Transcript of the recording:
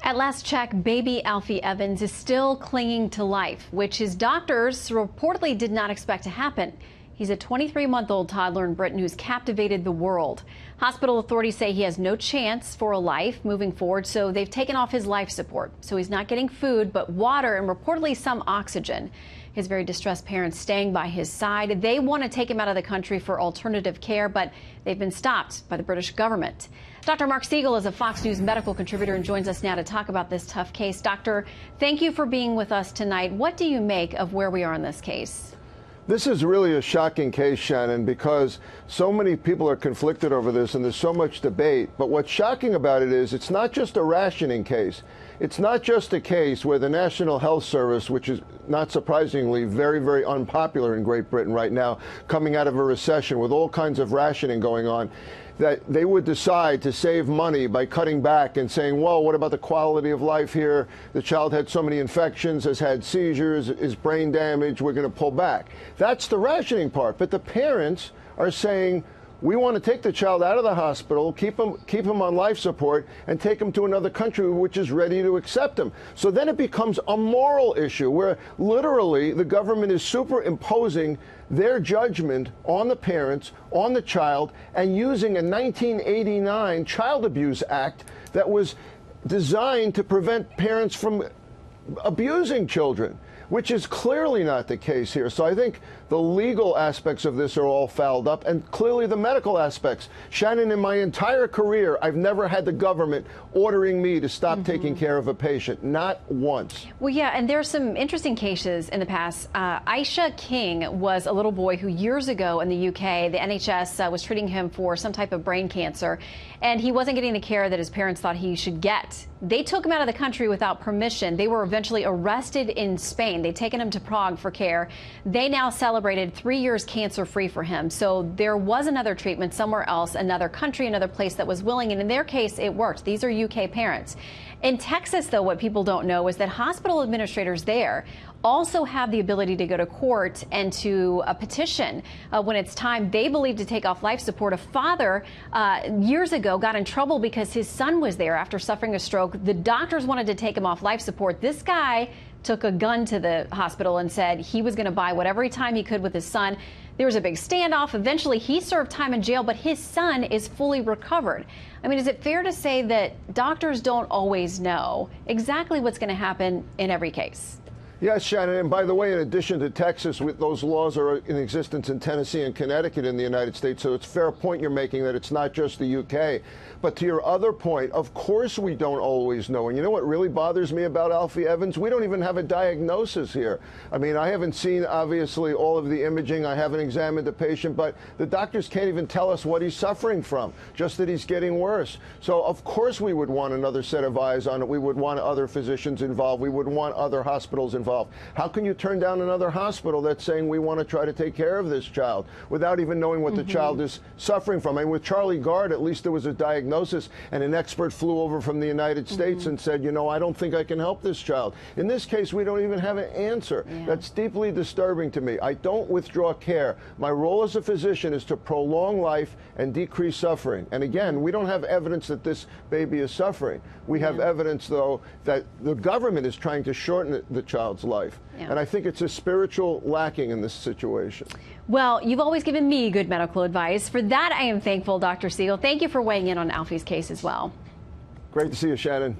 At last check, baby Alfie Evans is still clinging to life, which his doctors reportedly did not expect to happen. He's a 23-month-old toddler in Britain who's captivated the world. Hospital authorities say he has no chance for a life moving forward, so they've taken off his life support. So he's not getting food, but water and reportedly some oxygen. His very distressed parents staying by his side. They want to take him out of the country for alternative care, but they've been stopped by the British government. Dr. Marc Siegel is a Fox News medical contributor and joins us now to talk about this tough case. Doctor, thank you for being with us tonight. What do you make of where we are in this case? This is really a shocking case, Shannon, because so many people are conflicted over this and there's so much debate. But what's shocking about it is it's not just a rationing case. It's not just a case where the National Health Service, which is not surprisingly very, very unpopular in Great Britain right now, coming out of a recession with all kinds of rationing going on, that they would decide to save money by cutting back and saying, well, what about the quality of life here? The child had so many infections, has had seizures, is brain damaged, we're going to pull back. That's the rationing part. But the parents are saying, we want to take the child out of the hospital, keep him on life support, and take him to another country which is ready to accept him. So then it becomes a moral issue where literally the government is superimposing their judgment on the parents, on the child, and using a 1989 Child Abuse Act that was designed to prevent parents from abusing children, which is clearly not the case here. So I think the legal aspects of this are all fouled up, and clearly the medical aspects. Shannon, in my entire career, I've never had the government ordering me to stop taking care of a patient, not once. Well, yeah, and there's some interesting cases in the past. Aisha King was a little boy who years ago in the UK, the NHS was treating him for some type of brain cancer, and he wasn't getting the care that his parents thought he should get. They took him out of the country without permission. They were eventually arrested in Spain. They'd taken him to Prague for care. They now celebrated 3 years cancer-free for him. So there was another treatment somewhere else, another country, another place that was willing. And in their case, it worked. These are UK parents. In Texas, though, what people don't know is that hospital administrators there also have the ability to go to court and to petition when it's time, they believe, to take off life support. A father years ago got in trouble because his son was there after suffering a stroke. The doctors wanted to take him off life support. This guy took a gun to the hospital and said he was going to buy whatever time he could with his son. There was a big standoff. Eventually, he served time in jail, but his son is fully recovered. I mean, is it fair to say that doctors don't always know exactly what's going to happen in every case? Yes, Shannon, and by the way, in addition to Texas, those laws are in existence in Tennessee and Connecticut in the United States, so it's a fair point you're making that it's not just the UK. But to your other point, of course we don't always know. And you know what really bothers me about Alfie Evans? We don't even have a diagnosis here. I mean, I haven't seen, obviously, all of the imaging. I haven't examined the patient, but the doctors can't even tell us what he's suffering from, just that he's getting worse. So, of course, we would want another set of eyes on it. We would want other physicians involved. We would want other hospitals involved. How can you turn down another hospital that's saying we want to try to take care of this child without even knowing what the child is suffering from? And with Charlie Gard, at least there was a diagnosis, and an expert flew over from the United States and said, you know, I don't think I can help this child. In this case, we don't even have an answer. That's deeply disturbing to me. I don't withdraw care. My role as a physician is to prolong life and decrease suffering. And again, we don't have evidence that this baby is suffering. We have evidence, though, that the government is trying to shorten the child's life. And I think it's a spiritual lacking in this situation. Well, you've always given me good medical advice. For that, I am thankful, Dr. Siegel. Thank you for weighing in on Alfie's case as well. Great to see you, Shannon.